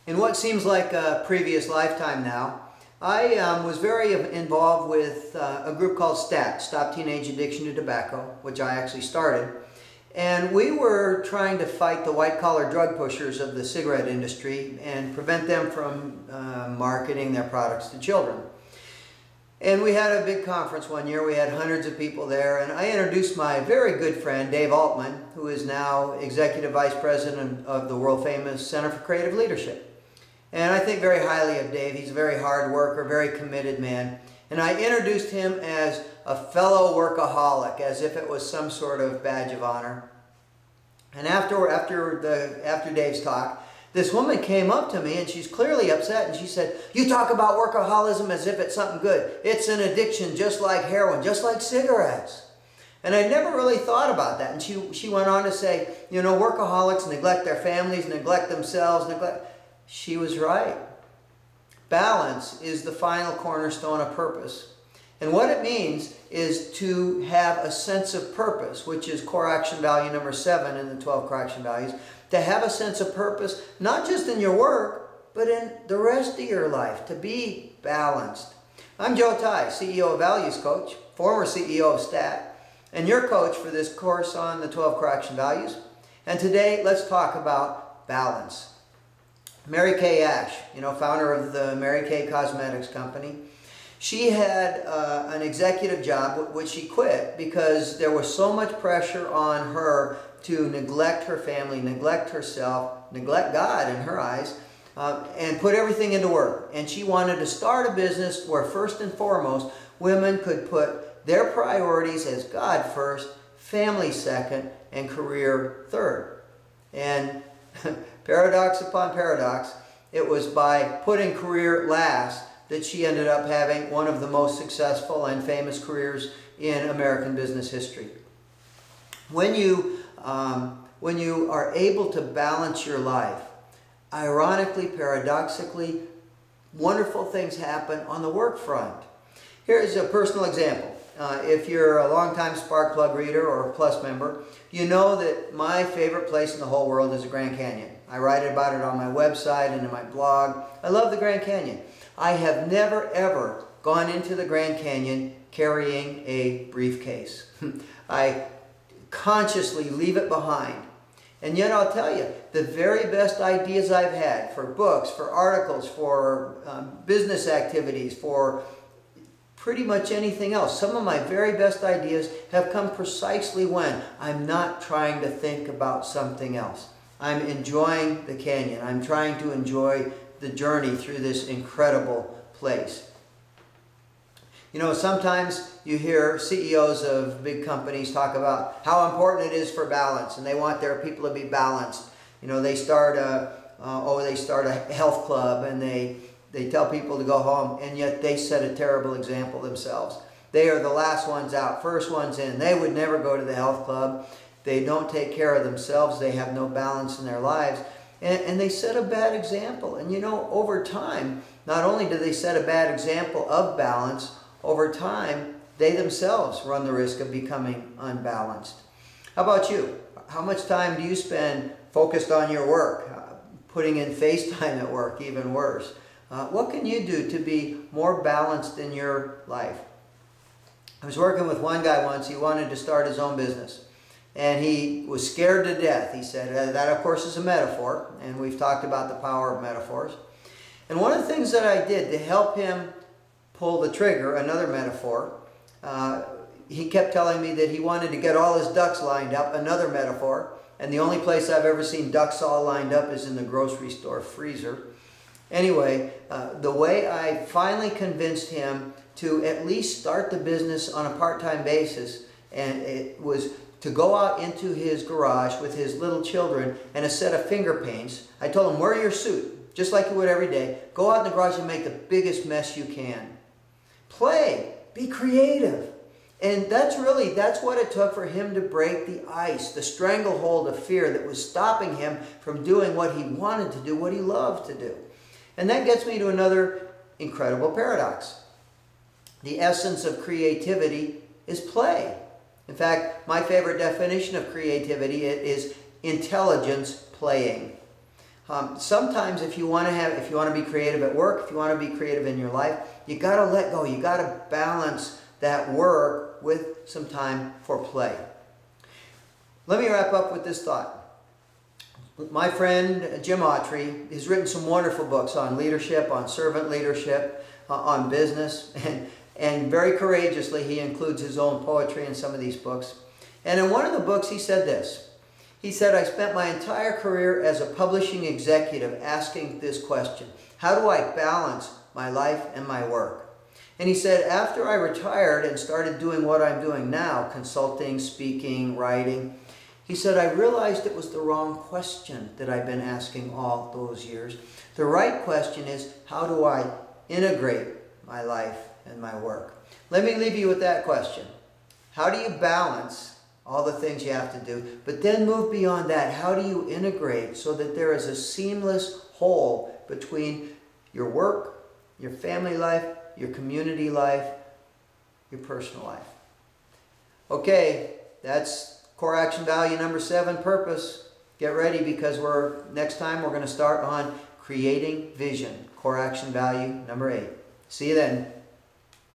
In what seems like a previous lifetime now, I was very involved with a group called STAT, Stop Teenage Addiction to Tobacco, which I actually started. And we were trying to fight the white-collar drug pushers of the cigarette industry and prevent them from marketing their products to children. And we had a big conference one year. We had hundreds of people there, and I introduced my very good friend, Dave Altman, who is now Executive Vice President of the world-famous Center for Creative Leadership. And I think very highly of Dave. He's a very hard worker, very committed man. And I introduced him as a fellow workaholic, as if it was some sort of badge of honor. And after Dave's talk, this woman came up to me, and she's clearly upset, and she said, "You talk about workaholism as if it's something good. It's an addiction just like heroin, just like cigarettes." And I never really thought about that. And she went on to say, you know, workaholics neglect their families, neglect themselves, She was right. Balance is the final cornerstone of purpose. And what it means is to have a sense of purpose, which is core action value number 7 in the 12 core action values. To have a sense of purpose, not just in your work, but in the rest of your life, to be balanced. I'm Joe Ty, CEO of Values Coach, former CEO of STAT, and your coach for this course on the 12 core action values. And today, let's talk about balance. Mary Kay Ash, founder of the Mary Kay Cosmetics Company, she had an executive job which she quit because there was so much pressure on her to neglect her family, neglect herself, neglect God in her eyes, and put everything into work. And she wanted to start a business where first and foremost, women could put their priorities as God first, family second, and career third. And paradox upon paradox, it was by putting career last that she ended up having one of the most successful and famous careers in American business history. When you are able to balance your life, ironically, paradoxically, wonderful things happen on the work front. Here's a personal example. If you're a longtime Sparkplug reader or a Plus member, you know that my favorite place in the whole world is the Grand Canyon. I write about it on my website and in my blog. I love the Grand Canyon. I have never, ever gone into the Grand Canyon carrying a briefcase. I consciously leave it behind. And yet I'll tell you, the very best ideas I've had for books, for articles, for business activities, for pretty much anything else, some of my very best ideas have come precisely when I'm not trying to think about something else. I'm enjoying the canyon. I'm trying to enjoy the journey through this incredible place. Sometimes you hear CEOs of big companies talk about how important it is for balance, and they want their people to be balanced. They start a health club, and they tell people to go home, and yet they set a terrible example themselves. They are the last ones out, first ones in. They would never go to the health club. They don't take care of themselves. They have no balance in their lives. And they set a bad example. And over time, not only do they set a bad example of balance, over time, they themselves run the risk of becoming unbalanced. How about you? How much time do you spend focused on your work? Putting in FaceTime at work, even worse. What can you do to be more balanced in your life? I was working with one guy once. He wanted to start his own business. And he was scared to death. He said, that of course is a metaphor, and we've talked about the power of metaphors. And one of the things that I did to help him pull the trigger, another metaphor, he kept telling me that he wanted to get all his ducks lined up, another metaphor, and the only place I've ever seen ducks all lined up is in the grocery store freezer. Anyway, the way I finally convinced him to at least start the business on a part-time basis, and it was to go out into his garage with his little children and a set of finger paints. I told him, wear your suit, just like you would every day. Go out in the garage and make the biggest mess you can. Play, be creative. And that's what it took for him to break the ice, the stranglehold of fear that was stopping him from doing what he wanted to do, what he loved to do. And that gets me to another incredible paradox. The essence of creativity is play. In fact, my favorite definition of creativity is intelligence playing. Sometimes if you want to be creative at work, if you want to be creative in your life, you got to let go. You got to balance that work with some time for play. Let me wrap up with this thought. My friend Jim Autry has written some wonderful books on leadership, on servant leadership, on business, and very courageously he includes his own poetry in some of these books. And in one of the books he said this. He said, I spent my entire career as a publishing executive asking this question: how do I balance my life and my work? And he said, after I retired and started doing what I'm doing now, consulting, speaking, writing, he said, I realized it was the wrong question that I've been asking all those years. The right question is, how do I integrate my life and my work? Let me leave you with that question. How do you balance all the things you have to do? But then move beyond that. How do you integrate so that there is a seamless whole between your work, your family life, your community life, your personal life? Okay, that's core action value number 7, purpose. Get ready, because next time we're going to start on creating vision. Core action value number 8. See you then.